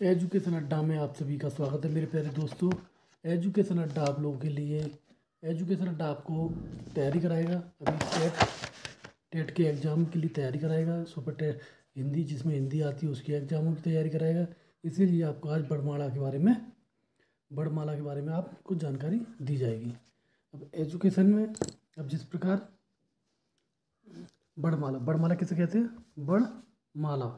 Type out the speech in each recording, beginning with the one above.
Education अड्डा में आप सभी का स्वागत है मेरे प्यारे दोस्तों। एजुकेशन अड्डा आप लोगों के लिए एजुकेशन अड्डा आपको तैयारी कराएगा। अभी टेट के एग्ज़ाम के लिए तैयारी कराएगा। सुपर टेट हिंदी, जिसमें हिंदी आती है उसकी एग्ज़ामों की तैयारी कराएगा। इसीलिए आपको आज बड़माला के बारे में आपको जानकारी दी जाएगी। अब एजुकेशन में अब जिस प्रकार बड़माला किसे कहते हैं? बड़माला।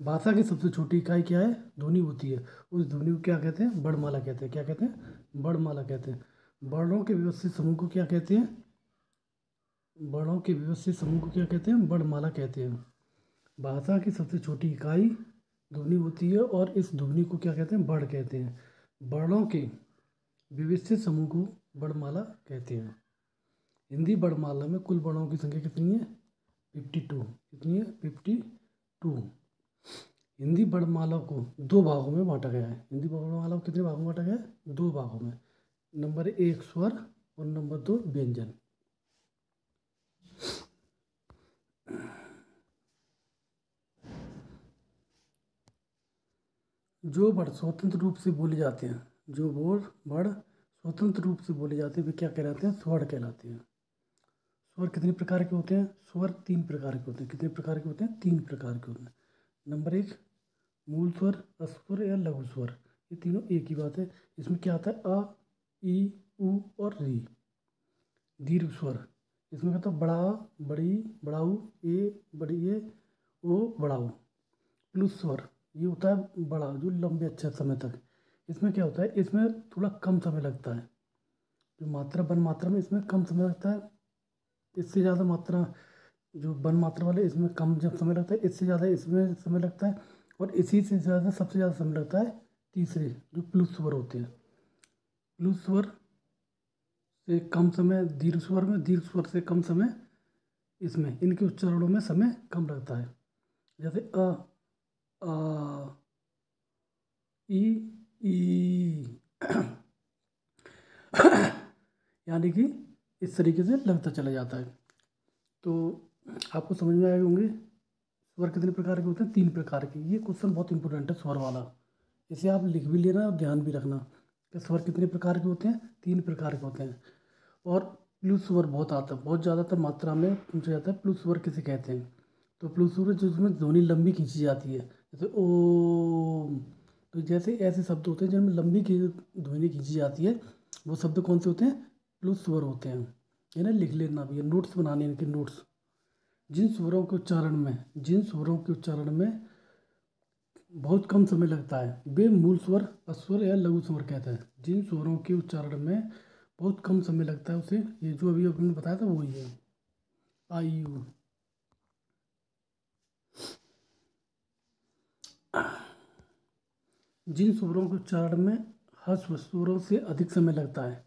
भाषा की सबसे छोटी इकाई क्या है? ध्वनि होती है। उस ध्वनि को क्या कहते हैं? बड़माला कहते हैं। क्या कहते हैं? बड़माला कहते हैं। वर्णों के व्यवस्थित समूह को क्या कहते हैं? वर्णों के व्यवस्थित समूह को क्या कहते हैं? बड़माला कहते हैं। भाषा की सबसे छोटी इकाई ध्वनि होती है और इस ध्वनि को क्या कहते हैं? बड़ कहते हैं। वर्णों के व्यवस्थित समूह को बड़माला कहते हैं। हिंदी बड़माला में कुल वर्णों की संख्या कितनी है? 52। कितनी है? 52। हिंदी वर्णमाला को दो भागों में बांटा गया है। हिंदी वर्णमाला को कितने भागों में बांटा गया है? दो भागों में। नंबर 1 स्वर और नंबर 2 व्यंजन। जो वर्ड स्वतंत्र रूप से बोले जाते हैं, जो वर्ड स्वतंत्र रूप से बोले जाते हैं वे क्या कहलाते हैं? स्वर कहलाते हैं। स्वर कितने प्रकार के होते हैं? स्वर 3 प्रकार के होते हैं। कितने प्रकार के होते हैं? 3 प्रकार के होते हैं। नंबर 1 मूल स्वर, अस्वर या लघु स्वर। ये तीनों एक ही बात है। इसमें क्या आता है? अ, ई, उ और री। दीर्घ स्वर, इसमें कहता है बड़ा, बड़ी, बड़ाऊ, ए, बड़ी ए, ओ, बड़ाऊ। प्लुस स्वर, ये होता है बड़ा, जो लंबे अच्छे समय तक। इसमें क्या होता है? इसमें थोड़ा कम समय लगता है। जो मात्रा वन मात्रा में इसमें कम समय लगता है। इससे ज़्यादा मात्रा जो वन मात्रा वाले इसमें कम जब समय लगता है, इससे ज़्यादा इसमें समय लगता है। और इसी से ज़्यादा सबसे ज़्यादा समय लगता है तीसरे, जो प्लुस स्वर होते हैं। प्लुस स्वर से कम समय दीर्घ स्वर में, दीर्घ स्वर से कम समय इसमें। इनके उच्चारणों में समय कम लगता है। जैसे आ, ई यानी कि इस तरीके से लगता चला जाता है। तो आपको समझ में आए होंगे स्वर कितने प्रकार के होते हैं? 3 प्रकार के। ये क्वेश्चन बहुत इंपॉर्टेंट है स्वर वाला, इसे आप लिख भी लेना और ध्यान भी रखना कि स्वर कितने प्रकार के होते हैं? 3 प्रकार के होते हैं। और प्लुस स्वर बहुत आता है, बहुत ज़्यादातर मात्रा में पूछा जाता है प्लुस स्वर किसे कहते हैं। तो प्लुस स्वर जिसमें ध्वनि लंबी खींची जाती है, जैसे ओम। तो जैसे ऐसे शब्द होते हैं जिनमें लंबी की ध्वनि खींची जाती है, वो शब्द कौन से होते हैं? प्लुस स्वर होते हैं। इन्हें लिख लेना भी है, नोट्स बनाने इनके नोट्स। जिन स्वरों के उच्चारण में बहुत कम समय लगता है वे मूल स्वर, अस्वर या लघु स्वर कहते हैं। जिन स्वरों के उच्चारण में बहुत कम समय लगता है उसे, ये जो अभी आपने बताया था वही है। आ, ई, उ। जिन स्वरों के उच्चारण में ह्रस्व स्वरों से अधिक समय लगता है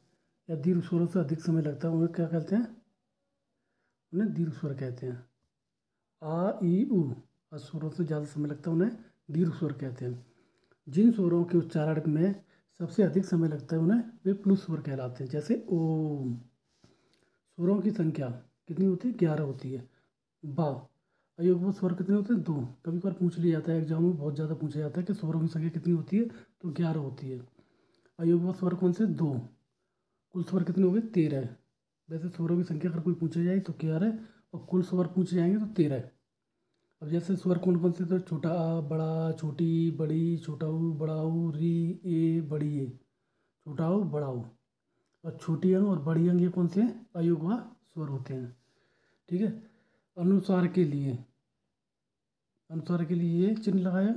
या दीर्घ स्वरों से अधिक समय लगता है, उन्हें क्या कहते हैं? उन्हें दीर्घ स्वर कहते हैं। आ, ई, उ। स्वरों से ज़्यादा समय लगता है, उन्हें दीर्घ स्वर कहते हैं। जिन स्वरों के उच्चारण में सबसे अधिक समय लगता है उन्हें वे प्लुस स्वर कहलाते हैं। जैसे ओम। स्वरों की संख्या कितनी होती है? 11 होती है। बा। अयोगव स्वर कितने होते हैं? 2। कभी कभार पूछ लिया जाता है एग्जाम में, बहुत ज़्यादा पूछा जाता है कि स्वरों की संख्या कितनी होती है, तो 11 होती है। अयोगव स्वर कौन से? 2। कुल स्वर कितने हो गए? 13। वैसे स्वरों की संख्या अगर कोई पूछा जाए तो 11 और कुल स्वर पूछे जाएंगे तो 13। अब जैसे स्वर कौन कौन से? तो छोटा आ, बड़ा, छोटी, बड़ी, छोटा ऊ, बड़ा ऊ, री, ए, बड़ी ए। छोटा ऊ, बड़ा ऊ। और छोटी अंग और बड़ी अंग ये कौन से हैं? अयोगवा स्वर होते हैं। ठीक है। अनुसार के लिए ये चिन्ह लगाया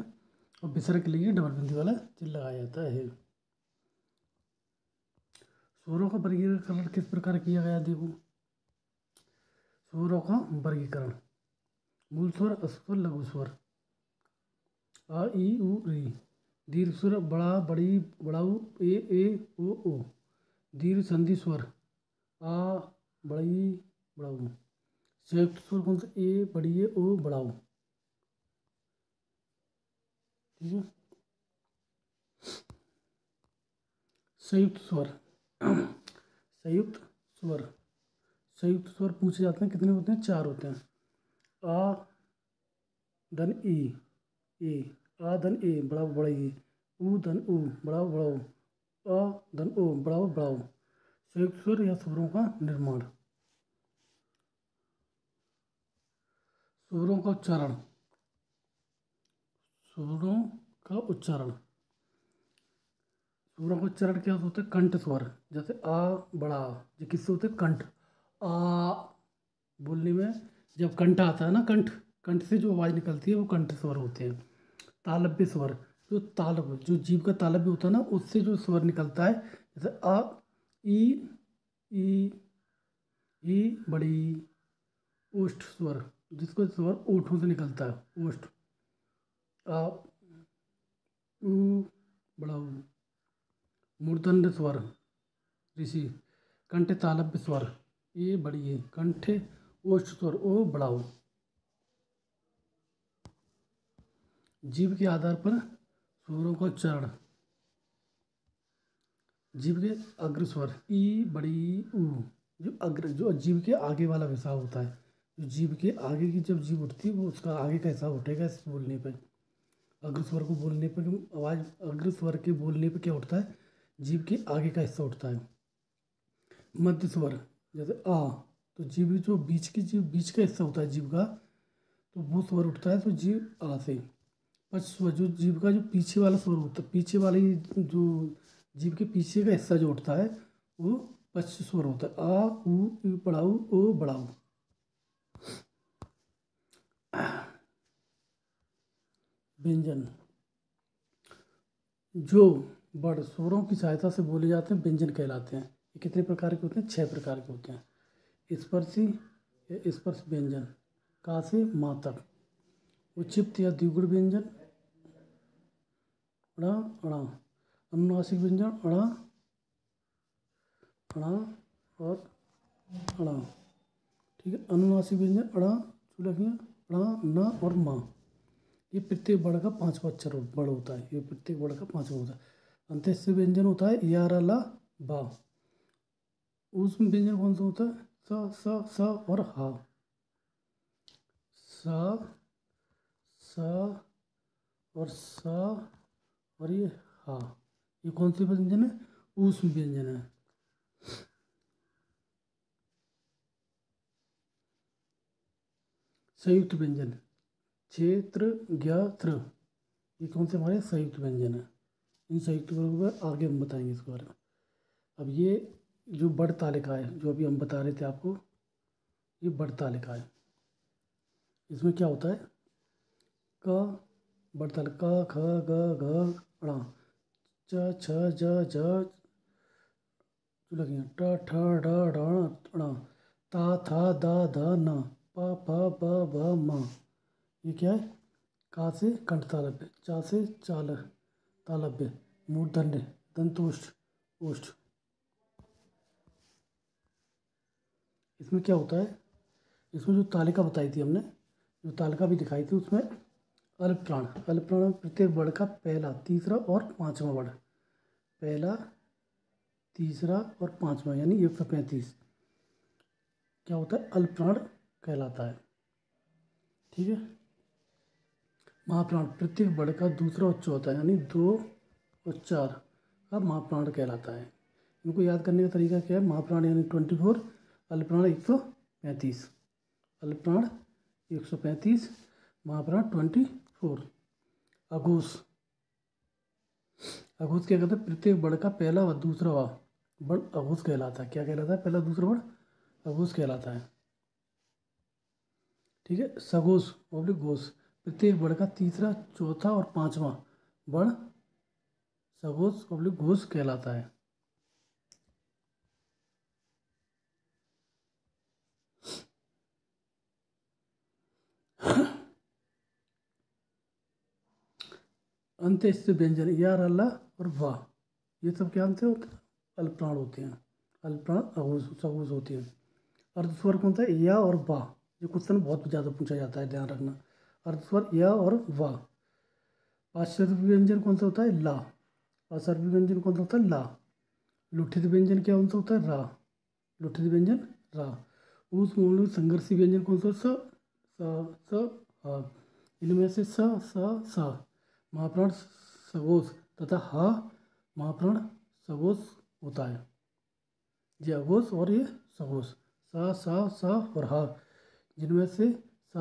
और विसर्ग के लिए डबल बिंदी वाला चिन्ह लगाया जाता है। स्वरों का वर्गीकरण किस प्रकार किया गया? देखो, स्वरों का वर्गीकरण। मूल स्वर, अस्वर, लघु स्वर। आ, ई, उ, री। दीर्घ स्वर बड़ा, बड़ी, बड़ाऊ, ए, ओ। दीर्घ संधि स्वर आ, बड़ी, बड़ाऊ। संयुक्त स्वर कौन सा? ए, बड़ी ए, ओ, बड़ाऊ। ठीक है। संयुक्त स्वर संयुक्त स्वर संयुक्त स्वर पूछे जाते हैं, कितने होते हैं? 4 होते हैं। आ, धन ई, ए, आ धन ए बड़ा बड़ा ए, ऊ धन ऊ बड़ा बड़ा ऊ, अ धन ओ बड़ा बड़ा ऊ। संयुक्त स्वर या स्वरों का निर्माण। स्वरों का उच्चारण। स्वरों का उच्चारण। स्वरों का उच्चारण क्या होता है? कंठ स्वर। जैसे आ बड़ा आ, ये किससे होते हैं? कंठ। आ बोलने में जब कंठ आता है ना, कंठ, कंठ से जो आवाज़ निकलती है वो कंठ स्वर होते हैं। तालव्य स्वर, जो तालव्य, जो जीभ का तालव्य होता है ना, उससे जो स्वर निकलता है, जैसे आ, ई, ई बड़ी। ओष्ठ स्वर, जिसको स्वर ओठों से निकलता है, ओष्ठ। आ, ऊ बड़ा ऊ। मूर्धन्य स्वर, ऋषि। कंठ तालव्य स्वर, ये बड़ी है। कंठ ओष्ठ स्वर, ओ बड़ा ओ। जीभ के आधार पर स्वरों का उच्चारण। जीभ के अग्र स्वर, ई बड़ी ऊ। जो अग्र, जो जीभ के आगे वाला हिस्सा होता है, जो जीभ के आगे की जब जीभ उठती है वो उसका आगे का हिस्सा उठेगा इस बोलने पे। अग्र स्वर को बोलने पर आवाज़, अग्र स्वर के बोलने पे क्या उठता है? जीभ के आगे का हिस्सा उठता है। मध्य स्वर, जैसे आ, तो जीभ जो बीच की, जीभ बीच का हिस्सा होता है जीभ का, तो वो स्वर उठता है तो जीभ आ से। पश्च स्वर, जो जीभ का जो पीछे वाला स्वर होता है, पीछे वाली जो जीभ के पीछे का हिस्सा जो उठता है वो पश्च स्वर होता है। आ ऊ ई बड़ा ऊ, ओ बड़ा ऊ। व्यंजन। जो वर्ड स्वरों की सहायता से बोले जाते हैं व्यंजन कहलाते हैं। ये कितने प्रकार के होते हैं? 6 प्रकार के होते हैं। स्पर्शी या स्पर्श व्यंजन, का से माँ तक। उच्चिप्त या द्विगुण व्यंजन, अड़ा अड़ा। अनुनासिक व्यंजन, अड़ा अड़ा और अड़ा। ठीक है, अनुनासिक व्यंजन अड़ा, चुलकियाँ अड़ा, न और माँ। ये प्रत्येक वर्ड का 5वां अक्षर वर्ड होता है। ये प्रत्येक वर्ड का 5वां होता है। अंत्यस्थ व्यंजन होता है या, रा, ला, बा। उसमें व्यंजन कौन सा होता है? स और हा। स और स और ये हा। ये कौन से व्यंजन है? ऊष्म व्यंजन है। संयुक्त व्यंजन, क्षेत्र, ज्ञ, त्र। ये कौन से हमारे संयुक्त व्यंजन है? इन संयुक्त वर्गों को आगे हम बताएंगे इसके बारे में। अब ये जो बड़ तालिका है, जो अभी हम बता रहे थे आपको, ये बड़ तालिका है। इसमें क्या होता है? क बड़ तालिका, क, ख, ग, घ, ङ, च, छ, ज, झ, चुलकियाँ ट, ठ, ड, ढ, ण, ता, था, द, ध, न, प, फ, ब, भ, म। ये क्या है? का से कंठ तालव्य, चा से चाल तालव्य, मूर्धन्य, दंतोष्ठ, ओष्ठ। इसमें क्या होता है? इसमें जो तालिका बताई थी हमने, जो तालिका भी दिखाई थी, उसमें अल्पप्राण, अल्पप्राण में प्रत्येक वर्ड का पहला, तीसरा और 5वां वर्ड, पहला, तीसरा और 5वां, यानी 135 क्या होता है? अल्पप्राण कहलाता है। ठीक है। महाप्राण प्रत्येक वर्ड का दूसरा उच्च होता है, यानी 2 और 4 का महाप्राण कहलाता है। इनको याद करने का तरीका क्या है? महाप्राण यानी 24, अल्पप्राण 135, अल्पप्राण 135, महाप्राण 24। अघोष, अघोष क्या कहता है? प्रत्येक वर्ड का पहला व दूसरा वर्ड अघोष कहलाता है। क्या कहलाता है? पहला दूसरा वर्ड अघोष कहलाता है। ठीक है। सघोष ऑब्लिक घोष, प्रत्येक वर्ड का तीसरा, चौथा और 5वां वर्ड सघोष ऑब्लिक घोष कहलाता है। अंत्यस्थ व्यंजन या, रल्ला और वाह, ये सब क्या अंत होते हैं? अल्पप्राण होते हैं। अल्पप्राण अघोष सघोष होते हैं। अर्धस्वर कौन सा है? या और वाह। ये क्वेश्चन बहुत ज़्यादा पूछा जाता है, ध्यान रखना। अर्धस्वर या और वाह। पाश्चात्य व्यंजन कौन सा होता है? ला। पाश्चात्य व्यंजन कौन सा होता है? ला। लुठित व्यंजन क्या कौन सा होता है? रा। लुठित व्यंजन रा। उस मूल में संघर्षी व्यंजन कौन सा? स, स, हा। इनमें से स, स, सा। महाप्राण सघोष तथा ह महाप्राण सघोष होता है। ये अघोष और ये सघोष, स और ह, जिनमें से स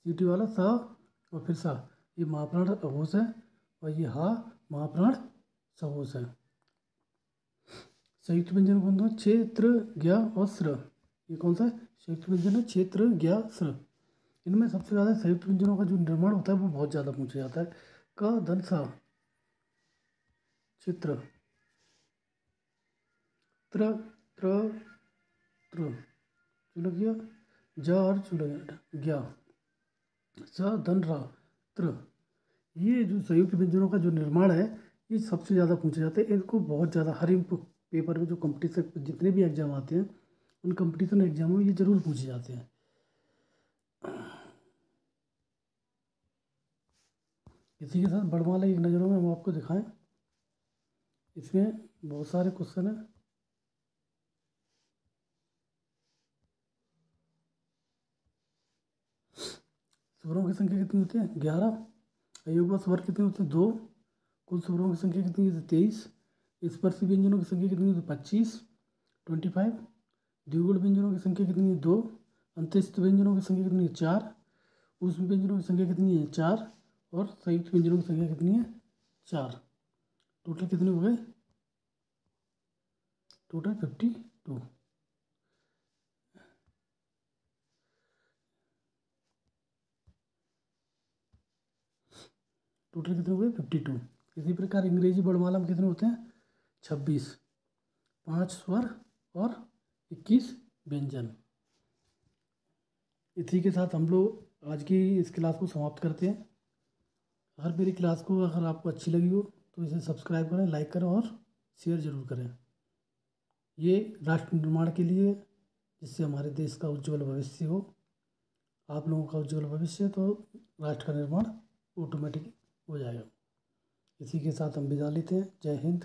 सीटी वाला स और फिर सा, ये महाप्राण अघोष है और ये ह महाप्राण सघोष है। संयुक्त व्यंजन कौन सा? क्षेत्र, ज्ञ और स्र। ये कौन सा है? संयुक्त व्यंजन है क्षेत्र, ज्ञ, स्र। इनमें सबसे ज़्यादा संयुक्त व्यंजनों का जो निर्माण होता है वो बहुत ज़्यादा पूछा जाता है। क धन सा चित्र, त्र त्र त्र चुलगिया, ज और चुलगिया, स धन रा त्र। ये जो संयुक्त व्यंजनों का जो निर्माण है ये सबसे ज़्यादा पूछे जाते हैं। इनको बहुत ज़्यादा हर पेपर में जो कंपटीशन जितने भी एग्जाम आते हैं उन कंपटीशन एग्जामों में ये जरूर पूछे जाते हैं। इसी के साथ वर्णमाला एक नज़रों में हम आपको दिखाएं। इसमें बहुत सारे क्वेश्चन हैं। स्वरों की संख्या कितनी होती है? 11। अयुग्म स्वर कितने होते हैं? 2। कुल स्वरों की संख्या कितनी होती है? 23। स्पर्शी व्यंजनों की संख्या कितनी होती है? 25, 25। द्विगुण व्यंजनों की संख्या कितनी है? 2। अंत्यस्थ व्यंजनों की संख्या कितनी है? 4। ऊष्म व्यंजनों की संख्या कितनी है? 4। और संयुक्त व्यंजनों की संख्या कितनी है? 4। टोटल कितने हो गए? टोटल 52। टोटल कितने हो गए? 52। इसी प्रकार अंग्रेजी वर्णमाला में कितने होते हैं? 26। 5 स्वर और 21 व्यंजन। इसी के साथ हम लोग आज की इस क्लास को समाप्त करते हैं। अगर मेरी क्लास को अगर आपको अच्छी लगी हो तो इसे सब्सक्राइब करें, लाइक करें और शेयर ज़रूर करें। ये राष्ट्र निर्माण के लिए, जिससे हमारे देश का उज्ज्वल भविष्य हो, आप लोगों का उज्ज्वल भविष्य, तो राष्ट्र का निर्माण ऑटोमेटिक हो जाएगा। इसी के साथ हम विदा लेते हैं। जय हिंद।